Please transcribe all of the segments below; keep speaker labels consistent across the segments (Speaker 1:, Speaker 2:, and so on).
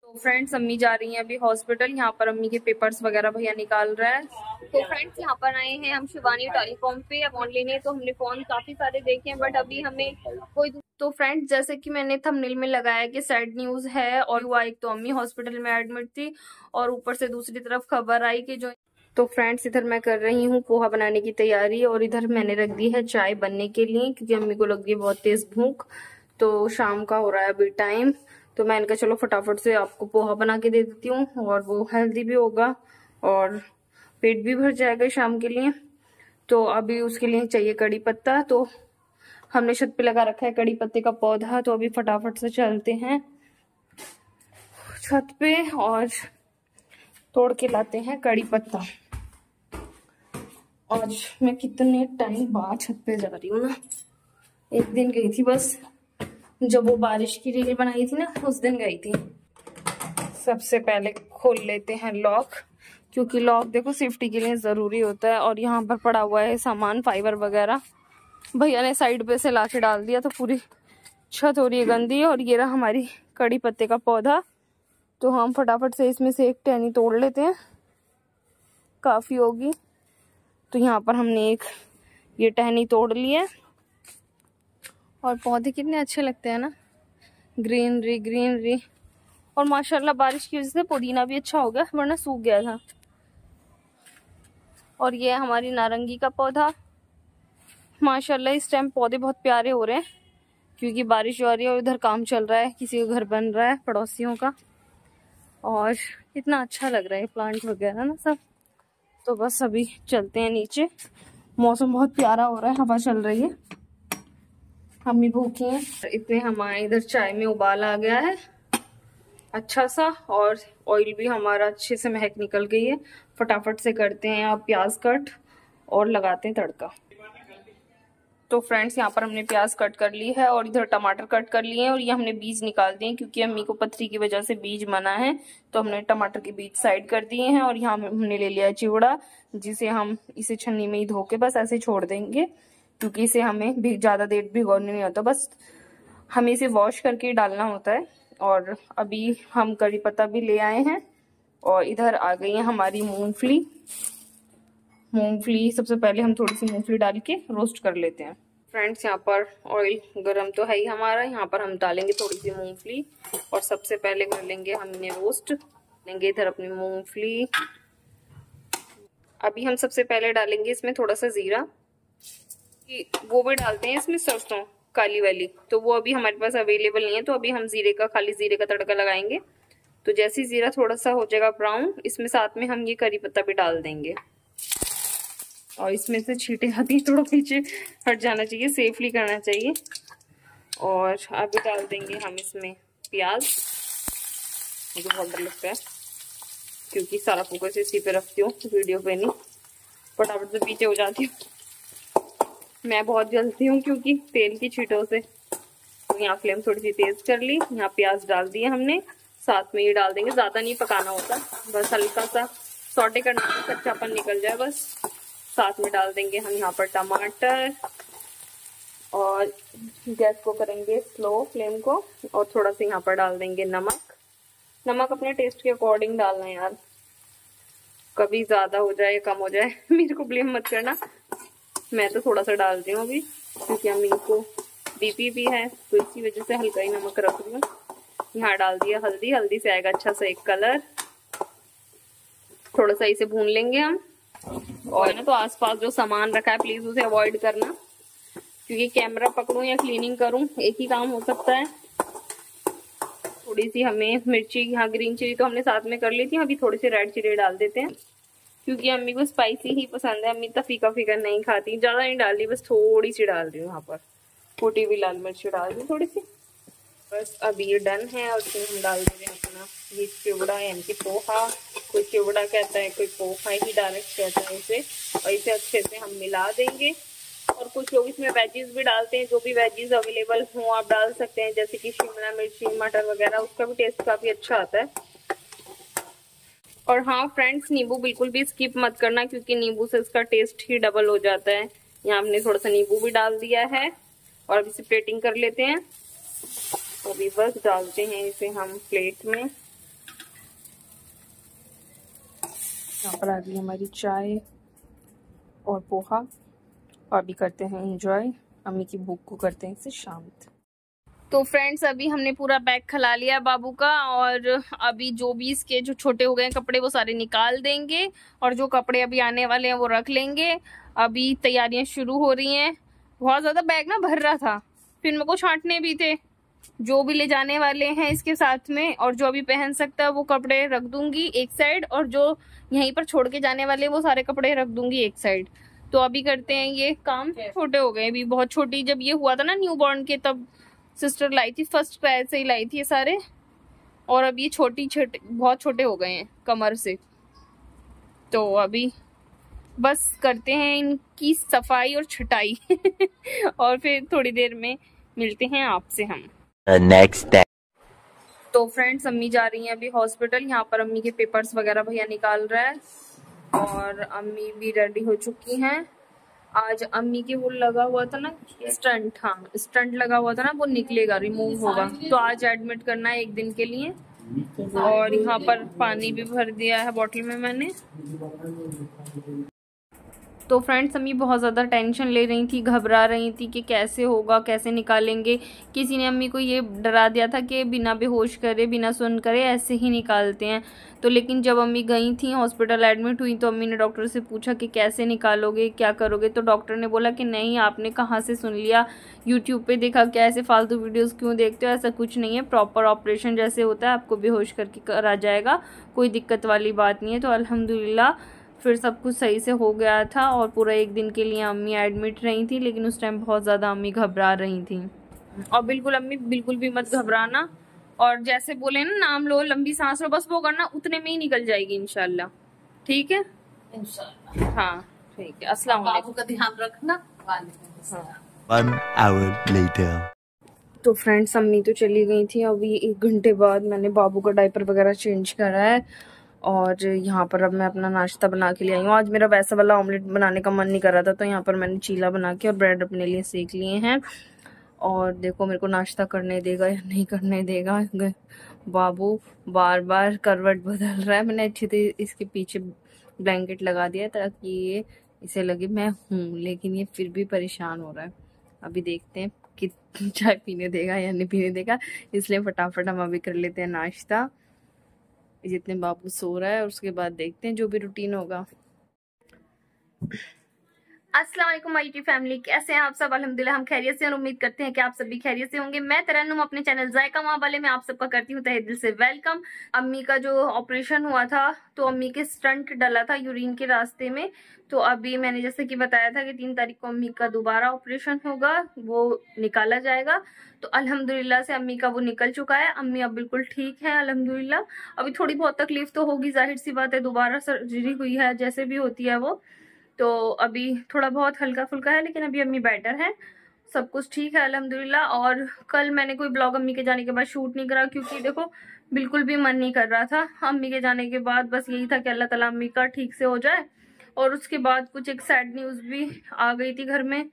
Speaker 1: तो फ्रेंड्स अम्मी जा रही हैं अभी हॉस्पिटल। यहाँ पर अम्मी के पेपर्स वगैरह भैया निकाल रहा है। तो फ्रेंड्स यहाँ पर आए हैं हम शिवानी टेलीकॉम पे अब ऑन लेने। तो हमने फोन काफी सारे देखे हैं बट अभी हमें कोई तो फ्रेंड्स जैसे कि मैंने थंबनेल में लगाया कि सैड न्यूज है और हुआ एक तो अम्मी हॉस्पिटल में एडमिट थी और ऊपर से दूसरी तरफ खबर आई कि जो तो फ्रेंड्स इधर मैं कर रही हूँ पोहा बनाने की तैयारी और इधर मैंने रख दी है चाय बनने के लिए क्योंकि अम्मी को लग गई बहुत तेज भूख। तो शाम का हो रहा है अभी टाइम। तो मैंने कहा चलो फटाफट से आपको पोहा बना के दे देती हूँ और वो हेल्दी भी होगा और पेट भी भर जाएगा शाम के लिए। तो अभी उसके लिए चाहिए कड़ी पत्ता। तो हमने छत पे लगा रखा है कड़ी पत्ते का पौधा। तो अभी फटाफट से चलते हैं छत पे और तोड़ के लाते हैं कड़ी पत्ता। आज मैं कितने टाइम बाद छत पे जा रही हूँ ना। एक दिन गई थी बस, जब वो बारिश की रील बनाई थी ना उस दिन गई थी। सबसे पहले खोल लेते हैं लॉक क्योंकि लॉक देखो सेफ्टी के लिए जरूरी होता है। और यहाँ पर पड़ा हुआ है सामान फाइबर वगैरह, भैया ने साइड पे से लाके डाल दिया तो पूरी छत हो रही है गंदी। और ये रहा हमारी कड़ी पत्ते का पौधा। तो हम फटाफट से इसमें से एक टहनी तोड़ लेते हैं, काफी होगी। तो यहाँ पर हमने एक ये टहनी तोड़ ली है। और पौधे कितने अच्छे लगते हैं ना, ग्रीनरी ग्रीनरी। और माशाल्लाह बारिश की वजह से पुदीना भी अच्छा हो गया वरना सूख गया था। और ये है हमारी नारंगी का पौधा। माशाल्लाह इस टाइम पौधे बहुत प्यारे हो रहे हैं क्योंकि बारिश हो रही है और इधर काम चल रहा है, किसी का घर बन रहा है पड़ोसियों का। और इतना अच्छा लग रहा है प्लांट वगैरह ना सब। तो बस अभी चलते हैं नीचे। मौसम बहुत प्यारा हो रहा है, हवा चल रही है, हम भी भूखे हैं। इतने हमारे इधर चाय में उबाल आ गया है अच्छा सा और ऑयल भी हमारा अच्छे से महक निकल गई है। फटाफट से करते हैं आप प्याज कट और लगाते हैं तड़का। तो फ्रेंड्स यहाँ पर हमने प्याज कट कर ली है और इधर टमाटर कट कर लिए हैं और ये हमने बीज निकाल दिए क्योंकि अम्मी को पथरी की वजह से बीज मना है। तो हमने टमाटर के बीज साइड कर दिए हैं और यहाँ हमने ले लिया चिवड़ा जिसे हम इसे छन्नी में ही धो के बस ऐसे छोड़ देंगे क्योंकि इसे हमें भी ज्यादा देर भिगोना नहीं होता, बस हमें इसे वॉश करके डालना होता है। और अभी हम कड़ी पत्ता भी ले आए हैं और इधर आ गई है हमारी मूंगफली। मूंगफली सबसे पहले हम थोड़ी सी मूंगफली डाल के रोस्ट कर लेते हैं। फ्रेंड्स यहाँ पर ऑयल गरम तो है ही हमारा, यहाँ पर हम डालेंगे थोड़ी सी मूंगफली और सबसे पहले कर लेंगे हमने रोस्ट। लेंगे इधर अपनी मूंगफली। अभी हम सबसे पहले डालेंगे इसमें थोड़ा सा जीरा, वो भी डालते हैं इसमें सरसों काली वाली, तो वो अभी हमारे पास अवेलेबल नहीं है। तो अभी हम खाली जीरे का तड़का लगाएंगे। तो जैसे ही जीरा थोड़ा सा हो जाएगा ब्राउन, इसमें साथ में हम ये करी पत्ता भी डाल देंगे। और इसमें से छींटे आती है, थोड़ा पीछे हट जाना चाहिए, सेफली करना चाहिए। और अभी डाल देंगे हम इसमें प्याज। मुझे बहुत डर लगता है क्योंकि सारा फोकस इसी पे रखती हूँ, वीडियो पे नहीं, फटाफट से पीछे हो जाती हूँ। मैं बहुत जलती हूँ क्योंकि तेल की छींटों से। तो यहाँ फ्लेम थोड़ी सी तेज कर ली, यहाँ प्याज डाल दिए हमने, साथ में ये डाल देंगे। ज्यादा नहीं पकाना होता, बस हल्का सा सौटे करना है, कच्चापन निकल जाए बस। साथ में डाल देंगे हम यहाँ पर टमाटर और गैस को करेंगे स्लो फ्लेम को। और थोड़ा सा यहाँ पर डाल देंगे नमक। नमक अपने टेस्ट के अकॉर्डिंग डालना है यार, कभी ज्यादा हो जाए कम हो जाए मेरे को ब्लेम मत करना। मैं तो थोड़ा सा डालती हूँ अभी क्योंकि अम्मी को बीपी भी है तो इसी वजह से हल्का ही नमक रख रही हूँ। यहाँ डाल दिया हल्दी, हल्दी से आएगा अच्छा सा एक कलर। थोड़ा सा इसे भून लेंगे हम। और ना तो आसपास जो सामान रखा है प्लीज उसे अवॉइड करना क्योंकि कैमरा पकड़ूं या क्लीनिंग करूं एक ही काम हो सकता है। थोड़ी सी हमें मिर्ची, यहाँ ग्रीन चिली तो हमने साथ में कर ली थी, अभी थोड़ी सी रेड चिली डाल देते हैं क्योंकि अम्मी को स्पाइसी ही पसंद है। अम्मी तो फीका फीका नहीं खाती, ज्यादा नहीं डाल दी, बस थोड़ी सी डाल दी यहाँ पर, कुटी हुई लाल मिर्च डाल दी थोड़ी सी। बस अब ये डन है और इसमें हम डाल देंगे अपना ये चिवड़ा यानी कि पोहा। कोई चिवड़ा कहता है, कोई पोहा ही डायरेक्ट कहता है इसे। और इसे अच्छे से हम मिला देंगे। और कुछ लोग इसमें वेजीज भी डालते हैं, जो भी वेजीज अवेलेबल हो आप डाल सकते हैं, जैसे कि शिमला मिर्ची, मटर वगैरह, उसका भी टेस्ट काफी अच्छा आता है। और हाँ फ्रेंड्स, नींबू बिल्कुल भी स्किप मत करना क्योंकि नींबू से इसका टेस्ट ही डबल हो जाता है। यहाँ हमने थोड़ा सा नींबू भी डाल दिया है और अब इसे प्लेटिंग कर लेते हैं। अभी बस डालते हैं इसे हम प्लेट में यहाँ पर आ गई हमारी चाय और पोहा, और अभी करते हैं एंजॉय। अम्मी की भूख को करते हैं इसे शांत। तो फ्रेंड्स अभी हमने पूरा बैग खिला लिया बाबू का, और अभी जो भी इसके जो छोटे हो गए कपड़े वो सारे निकाल देंगे, और जो कपड़े अभी आने वाले हैं वो रख लेंगे। अभी तैयारियां शुरू हो रही हैं। बहुत ज्यादा बैग ना भर रहा था, फिर मेरे को छांटने भी थे। जो भी ले जाने वाले हैं इसके साथ में, और जो अभी पहन सकता है वो कपड़े रख दूंगी एक साइड, और जो यहीं पर छोड़ के जाने वाले वो सारे कपड़े रख दूंगी एक साइड। तो अभी करते हैं ये काम। छोटे हो गए अभी, बहुत छोटी जब ये हुआ था ना न्यूबॉर्न के, तब सिस्टर लाई थी, फर्स्ट क्राई से ही लाई थी ये सारे, और अब ये छोटे बहुत छोटे हो गए हैं कमर से। तो अभी बस करते हैं इनकी सफाई और छटाई और फिर थोड़ी देर में मिलते हैं आपसे हम।
Speaker 2: Next day.
Speaker 1: तो फ्रेंड्स अम्मी जा रही हैं अभी हॉस्पिटल। यहाँ पर अम्मी के पेपर्स वगैरह भैया निकाल रहा है, और अम्मी भी रेडी हो चुकी हैं। आज अम्मी के वो लगा हुआ था ना स्टंट, हाँ स्टंट लगा हुआ था ना, वो निकलेगा, रिमूव होगा, तो आज एडमिट करना है 1 दिन के लिए। और यहाँ पर पानी भी भर दिया है बॉटल में मैंने। तो फ्रेंड्स अम्मी बहुत ज़्यादा टेंशन ले रही थी, घबरा रही थी कि कैसे होगा, कैसे निकालेंगे। किसी ने अम्मी को ये डरा दिया था कि बिना बेहोश करे, बिना सुन करे ऐसे ही निकालते हैं। तो लेकिन जब अम्मी गई थी हॉस्पिटल एडमिट हुई, तो अम्मी ने डॉक्टर से पूछा कि कैसे निकालोगे, क्या करोगे। तो डॉक्टर ने बोला कि नहीं, आपने कहाँ से सुन लिया, यूट्यूब पे देखा क्या, ऐसे फालतू वीडियोज़ क्यों देखते हो, ऐसा कुछ नहीं है, प्रॉपर ऑपरेशन जैसे होता है आपको बेहोश करके करा जाएगा, कोई दिक्कत वाली बात नहीं है। तो अल्हम्दुलिल्लाह फिर सब कुछ सही से हो गया था, और पूरा 1 दिन के लिए अम्मी एडमिट रही थी। लेकिन उस टाइम बहुत ज़्यादा अम्मी घबरा रही थी। और बिल्कुल अम्मी बिल्कुल भी मत घबराना, और जैसे बोले ना नाम लो, लंबी सांस लो, बस वो करना, उतने में ही निकल जाएगी इंशाल्लाह। ठीक है इंशाल्लाह, हाँ ठीक है। अस्सलाम वालेकुम, का ध्यान रखना। हाँ।
Speaker 2: 1 hour later।
Speaker 1: तो फ्रेंड्स अम्मी तो चली गई थी। अभी 1 घंटे बाद मैंने बाबू का डायपर वगैरह चेंज करा है, और यहाँ पर अब मैं अपना नाश्ता बना के ले आई हूँ। आज मेरा वैसा वाला ऑमलेट बनाने का मन नहीं कर रहा था, तो यहाँ पर मैंने चीला बना के और ब्रेड अपने लिए सेक लिए हैं। और देखो मेरे को नाश्ता करने देगा या नहीं करने देगा। बाबू बार बार करवट बदल रहा है। मैंने अच्छे से इसके पीछे ब्लैंकेट लगा दिया ताकि ये इसे लगे मैं हूँ, लेकिन ये फिर भी परेशान हो रहा है। अभी देखते हैं कि चाय पीने देगा या नहीं पीने देगा, इसलिए फटाफट हम अभी कर लेते हैं नाश्ता, जितने बाबू सो रहा है, और उसके बाद देखते हैं जो भी रूटीन होगा। अस्सलाम वालेकुम माय यूट्यूब फैमिली, कैसे हैं आप सब? अल्हम्दुलिल्लाह हम खैरियत से हैं और उम्मीद करते हैं कि आप सभी खैरियत से होंगे। मैं तरन्नुम अपने चैनल जायका माँ वाले में आप सबका करती हूँ तहे दिल से वेलकम। अम्मी का जो ऑपरेशन हुआ था, तो अम्मी के स्टंट डला था यूरिन के रास्ते में। तो अभी मैंने जैसे कि बताया था कि 3 तारीख को अम्मी का दोबारा ऑपरेशन होगा, वो निकाला जाएगा। तो अल्हम्दुलिल्लाह से अम्मी का वो निकल चुका है। अम्मी अब बिल्कुल ठीक है अल्हम्दुलिल्लाह। अभी थोड़ी बहुत तकलीफ तो होगी, जाहिर सी बात है, दोबारा सर्जरी हुई है, जैसे भी होती है वो। तो अभी थोड़ा बहुत हल्का फुल्का है, लेकिन अभी अम्मी बेटर है, सब कुछ ठीक है अल्हम्दुलिल्लाह। और कल मैंने कोई ब्लॉग अम्मी के जाने के बाद शूट नहीं करा, क्योंकि देखो बिल्कुल भी मन नहीं कर रहा था अम्मी के जाने के बाद। बस यही था कि अल्लाह ताला अम्मी का ठीक से हो जाए। और उसके बाद कुछ एक सैड न्यूज़ भी आ गई थी घर में,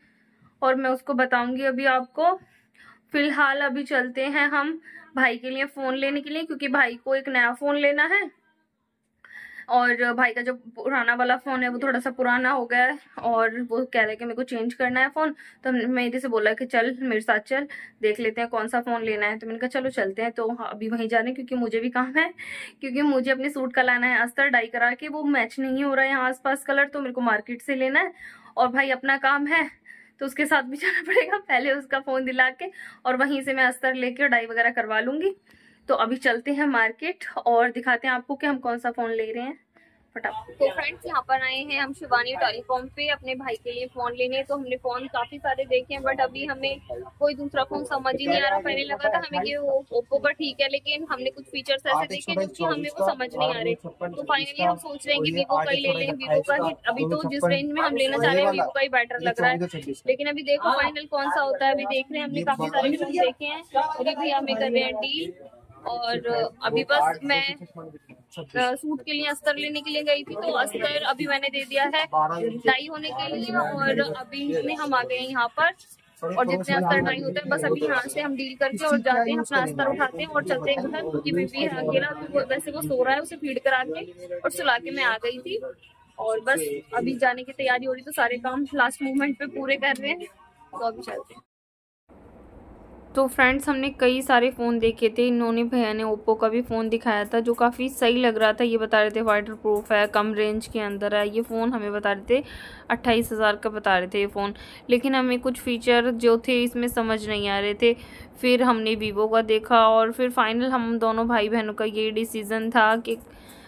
Speaker 1: और मैं उसको बताऊंगी अभी आपको। फिलहाल अभी चलते हैं हम भाई के लिए फ़ोन लेने के लिए, क्योंकि भाई को एक नया फ़ोन लेना है। और भाई का जो पुराना वाला फ़ोन है वो थोड़ा सा पुराना हो गया है, और वो कह रहे हैं कि मेरे को चेंज करना है फ़ोन। तो मैं इधर से बोला कि चल मेरे साथ चल, देख लेते हैं कौन सा फ़ोन लेना है। तो मैंने कहा चलो चलते हैं। तो अभी वहीं जा रहे हैं, क्योंकि मुझे भी काम है, क्योंकि मुझे अपने सूट का लाना है अस्तर डाई करा के, वो मैच नहीं हो रहा है यहाँ आसपास कलर, तो मेरे को मार्केट से लेना है। और भाई अपना काम है तो उसके साथ भी जाना पड़ेगा, पहले उसका फ़ोन दिला के, और वहीं से मैं अस्तर लेके डाई वगैरह करवा लूँगी। तो अभी चलते हैं मार्केट और दिखाते हैं आपको कि हम कौन सा फ़ोन ले रहे हैं फटाफट। तो फ्रेंड्स यहाँ पर आए हैं हम शिवानी टेलीकॉम पे अपने भाई के लिए फ़ोन लेने। तो हमने फ़ोन काफ़ी सारे देखे हैं, बट अभी हमें कोई दूसरा फ़ोन समझ ही नहीं आ रहा। पहले लगा था हमें कि वो ओप्पो का ठीक है, लेकिन हमने कुछ फीचर्स ऐसे देखे जो कि हमें वो समझ नहीं आ रहे। तो फाइनली हम सोच रहे हैं कि वीवो का ही ले लें। वीवो का ही अभी तो जिस रेंज में हम लेना चाह रहे हैं वीवो का ही बेटर लग रहा है, लेकिन अभी देखो फाइनल कौन सा होता है, अभी देख रहे हैं। हमने काफ़ी सारे फ़ोन देखे हैं, अभी भैया हमें कर रहे हैं डील। और अभी बस मैं सूट के लिए अस्तर लेने के लिए गई थी, तो अस्तर अभी मैंने दे दिया है डाई होने के लिए, और अभी में हम आ गए हैं यहाँ पर। और जितने अस्तर नहीं होते हैं बस अभी यहाँ से हम डील करके और जाते हैं, अपना अस्तर उठाते हैं और चलते हैं घर, क्योंकि बेबी है अकेला, तो वैसे वो सो रहा है, उसे फीड करा के और सुला के मैं आ गई थी और बस अभी जाने की तैयारी हो रही, तो सारे काम लास्ट मोमेंट पे पूरे कर रहे हैं, तो अभी चलते हैं। तो फ्रेंड्स हमने कई सारे फ़ोन देखे थे, इन्होंने भैया ने ओप्पो का भी फ़ोन दिखाया था जो काफ़ी सही लग रहा था। ये बता रहे थे वाटर प्रूफ है, कम रेंज के अंदर है। ये फ़ोन हमें बता रहे थे 28,000 का बता रहे थे ये फ़ोन, लेकिन हमें कुछ फ़ीचर जो थे इसमें समझ नहीं आ रहे थे। फिर हमने वीवो का देखा और फिर फाइनल हम दोनों भाई बहनों का ये डिसीज़न था कि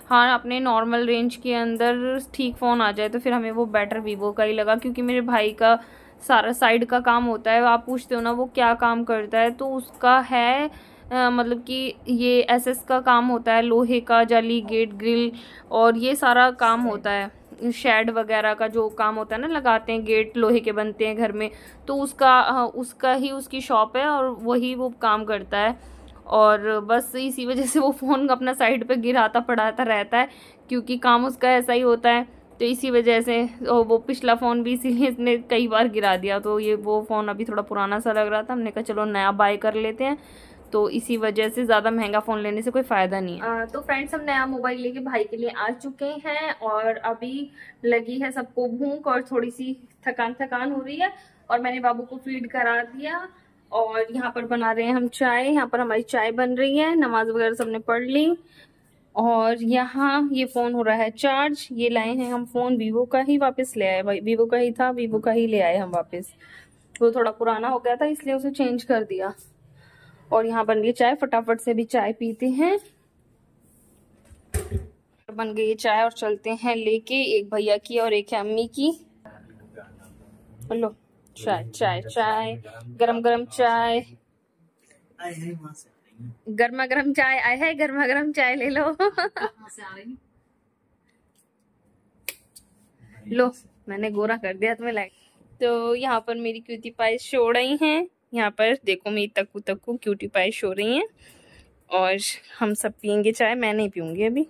Speaker 1: हाँ अपने नॉर्मल रेंज के अंदर ठीक फ़ोन आ जाए, तो फिर हमें वो बेटर वीवो का ही लगा, क्योंकि मेरे भाई का सारा साइड का काम होता है। आप पूछते हो ना वो क्या काम करता है, तो उसका है मतलब कि ये एसएस का काम होता है, लोहे का जाली गेट ग्रिल और ये सारा काम होता है, शेड वगैरह का जो काम होता है ना, लगाते हैं गेट लोहे के बनते हैं घर में, तो उसका ही उसकी शॉप है और वही वो काम करता है। और बस इसी वजह से वो फ़ोन अपना साइड पे गिराता पड़ाता रहता है, क्योंकि काम उसका ऐसा ही होता है। तो इसी वजह से वो पिछला फ़ोन भी इसीलिए इसने कई बार गिरा दिया, तो ये वो फ़ोन अभी थोड़ा पुराना सा लग रहा था, हमने कहा चलो नया बाय कर लेते हैं। तो इसी वजह से ज़्यादा महंगा फ़ोन लेने से कोई फ़ायदा नहीं है। तो फ्रेंड्स हम नया मोबाइल लेके भाई के लिए आ चुके हैं और अभी लगी है सबको भूख और थोड़ी सी थकान हो रही है, और मैंने बाबू को फीड करा दिया और यहाँ पर बना रहे हैं हम चाय। यहाँ पर हमारी चाय बन रही है, नमाज वगैरह सबने पढ़ ली और यहाँ ये फ़ोन हो रहा है चार्ज। ये लाए हैं हम फ़ोन वीवो का ही, वापस ले आए भाई, वीवो का ही था, वीवो का ही ले आए हम वापस, वो थोड़ा पुराना हो गया था इसलिए उसे चेंज कर दिया। और यहाँ बन गई चाय, फटाफट से भी चाय पीते हैं। बन गई चाय और चलते हैं लेके, एक भैया की और एक है अम्मी की। लो चाय चाय चाय, गरम गरम चाय, गर्मा गर्म चाय आए है, गर्मा गर्म चाय ले लो। लो मैंने गोरा कर दिया तुम्हें लाइक। तो यहाँ पर मेरी क्यूटी पाई सो रही हैं, यहाँ पर देखो मेरी तक्कू तक्कू क्यूटी पाई सो रही हैं और हम सब पियेंगे चाय, मैं नहीं पीऊंगी अभी।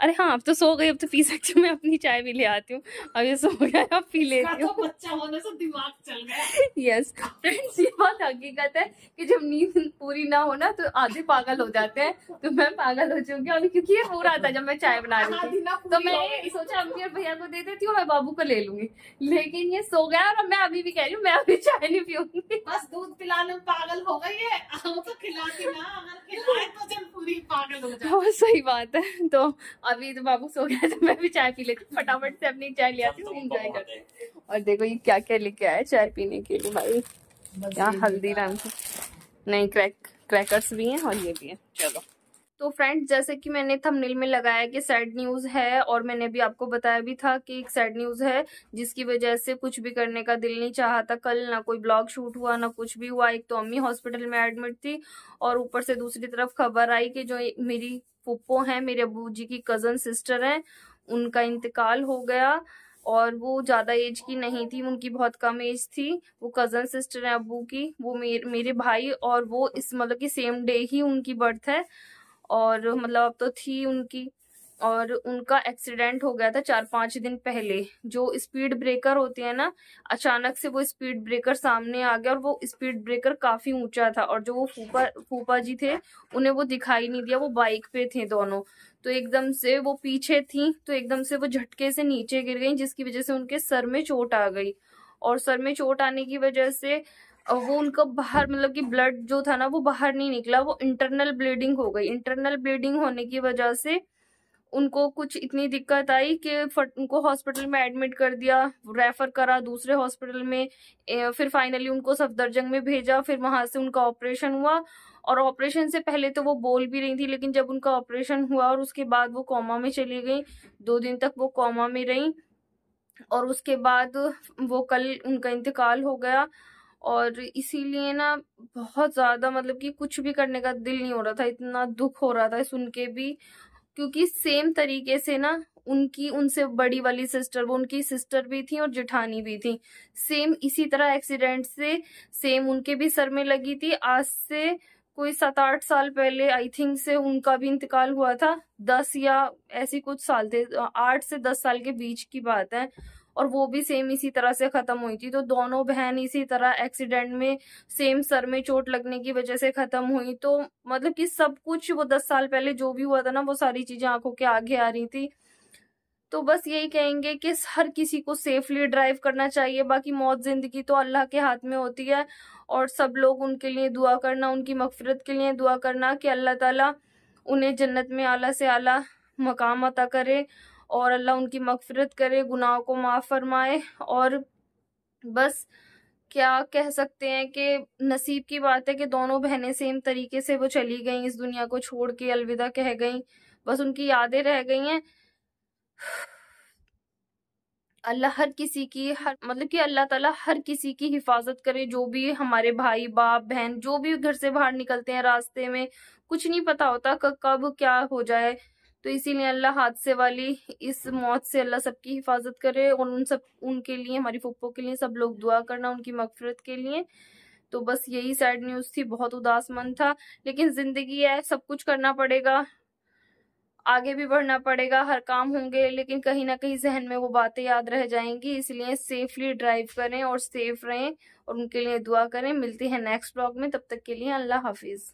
Speaker 1: अरे हाँ अब तो सो गई, अब तो पी सकती हूँ, मैं अपनी चाय भी ले आती हूँ। अब ये सो गया अब पी लेती हूँ। बच्चा होने से दिमाग चल गया। यस फ्रेंड्स ये बात हकीकत है कि जब नींद पूरी ना हो ना तो आधे पागल हो जाते हैं, तो मैं पागल हो चुकी हूँ अभी, क्योंकि ये हो रहा था जब मैं चाय बना रही थी, तो मैं सोचा अम्मी और भैया को दे देती हूँ, मैं बाबू को ले लूंगी, लेकिन ये सो गया और मैं अभी भी कह रही हूँ मैं अभी चाय नहीं पीऊंगी। बस दूध पिलाने में पागल हो गई है, तो खिलाती ना, अगर खिलाए तो जब पूरी पागल हो जाए। सही बात है। तो अभी तो बाबू सो गया तो मैं भी चाय पी लेती हूँ, फटाफट से अपनी चाय ले आती हूँ, एंजॉय करते हैं। और देखो ये क्या क्या लेके आया चाय पीने के लिए भाई, यहाँ हल्दीराम की नहीं क्रैकर्स भी हैं और ये भी है। चलो तो फ्रेंड्स जैसे कि मैंने थंबनेल में लगाया कि सैड न्यूज़ है, और मैंने अभी आपको बताया भी था कि एक सैड न्यूज़ है जिसकी वजह से कुछ भी करने का दिल नहीं चाहा था। कल ना कोई ब्लॉग शूट हुआ ना कुछ भी हुआ। एक तो अम्मी हॉस्पिटल में एडमिट थी और ऊपर से दूसरी तरफ खबर आई कि जो मेरी फूफो है, मेरे अबू जी की कजन सिस्टर है, उनका इंतकाल हो गया। और वो ज्यादा एज की नहीं थी, उनकी बहुत कम एज थी। वो कजन सिस्टर है अबू की, वो मेरे भाई, और वो इस मतलब कि सेम डे ही उनकी बर्थ है, और मतलब अब तो थी उनकी। और उनका एक्सीडेंट हो गया था 4-5 दिन पहले। जो स्पीड ब्रेकर होती है ना, अचानक से वो स्पीड ब्रेकर सामने आ गया और वो स्पीड ब्रेकर काफी ऊंचा था, और जो वो फूफा जी थे उन्हें वो दिखाई नहीं दिया, वो बाइक पे थे दोनों, तो एकदम से वो पीछे थी, तो एकदम से वो झटके से नीचे गिर गई, जिसकी वजह से उनके सर में चोट आ गई। और सर में चोट आने की वजह से वो उनका बाहर मतलब कि ब्लड जो था ना वो बाहर नहीं निकला, वो इंटरनल ब्लीडिंग हो गई। इंटरनल ब्लीडिंग होने की वजह से उनको कुछ इतनी दिक्कत आई कि उनको हॉस्पिटल में एडमिट कर दिया, रेफर करा दूसरे हॉस्पिटल में, फिर फाइनली उनको सफदरजंग में भेजा, फिर वहां से उनका ऑपरेशन हुआ। और ऑपरेशन से पहले तो वो बोल भी रही थी, लेकिन जब उनका ऑपरेशन हुआ और उसके बाद वो कोमा में चली गई, 2 दिन तक वो कोमा में रही, और उसके बाद वो कल उनका इंतकाल हो गया। और इसीलिए ना बहुत ज्यादा मतलब कि कुछ भी करने का दिल नहीं हो रहा था, इतना दुख हो रहा था सुन के भी, क्योंकि सेम तरीके से ना उनकी उनसे बड़ी वाली सिस्टर, वो उनकी सिस्टर भी थी और जेठानी भी थी, सेम इसी तरह एक्सीडेंट से सेम उनके भी सर में लगी थी। आज से कोई 7-8 साल पहले आई थिंक से उनका भी इंतकाल हुआ था, 10 या ऐसी कुछ साल थे, 8 से 10 साल के बीच की बात है। और वो भी सेम इसी तरह से खत्म हुई थी। तो दोनों बहन इसी तरह एक्सीडेंट में सेम सर में चोट लगने की वजह से खत्म हुई। तो मतलब कि सब कुछ वो 10 साल पहले जो भी हुआ था ना, वो सारी चीजें आंखों के आगे आ रही थी। तो बस यही कहेंगे कि हर किसी को सेफली ड्राइव करना चाहिए। बाकी मौत जिंदगी तो अल्लाह के हाथ में होती है, और सब लोग उनके लिए दुआ करना, उनकी मगफिरत के लिए दुआ करना कि अल्लाह ताला उन्हें जन्नत में आला से आला मकाम अता करे, और अल्लाह उनकी मगफिरत करे, गुनाहों को माफ फरमाए। और बस क्या कह सकते हैं कि नसीब की बात है कि दोनों बहनें सेम तरीके से वो चली गई, इस दुनिया को छोड़ के अलविदा कह गई, बस उनकी यादें रह गई हैं। अल्लाह हर किसी की मतलब कि अल्लाह ताला हर किसी की हिफाजत करे, जो भी हमारे भाई बाप बहन जो भी घर से बाहर निकलते हैं, रास्ते में कुछ नहीं पता होता कब क्या हो जाए। तो इसीलिए अल्लाह हादसे वाली इस मौत से अल्लाह सबकी हिफाजत करे, और उनके लिए, हमारी फुप्पो के लिए सब लोग दुआ करना उनकी मगफिरत के लिए। तो बस यही सैड न्यूज थी, बहुत उदास मन था, लेकिन जिंदगी है, सब कुछ करना पड़ेगा, आगे भी बढ़ना पड़ेगा, हर काम होंगे, लेकिन कहीं ना कहीं जहन में वो बातें याद रह जाएंगी। इसलिए सेफली ड्राइव करें और सेफ रहें, और उनके लिए दुआ करें। मिलती है नेक्स्ट ब्लॉग में, तब तक के लिए अल्लाह हाफिज।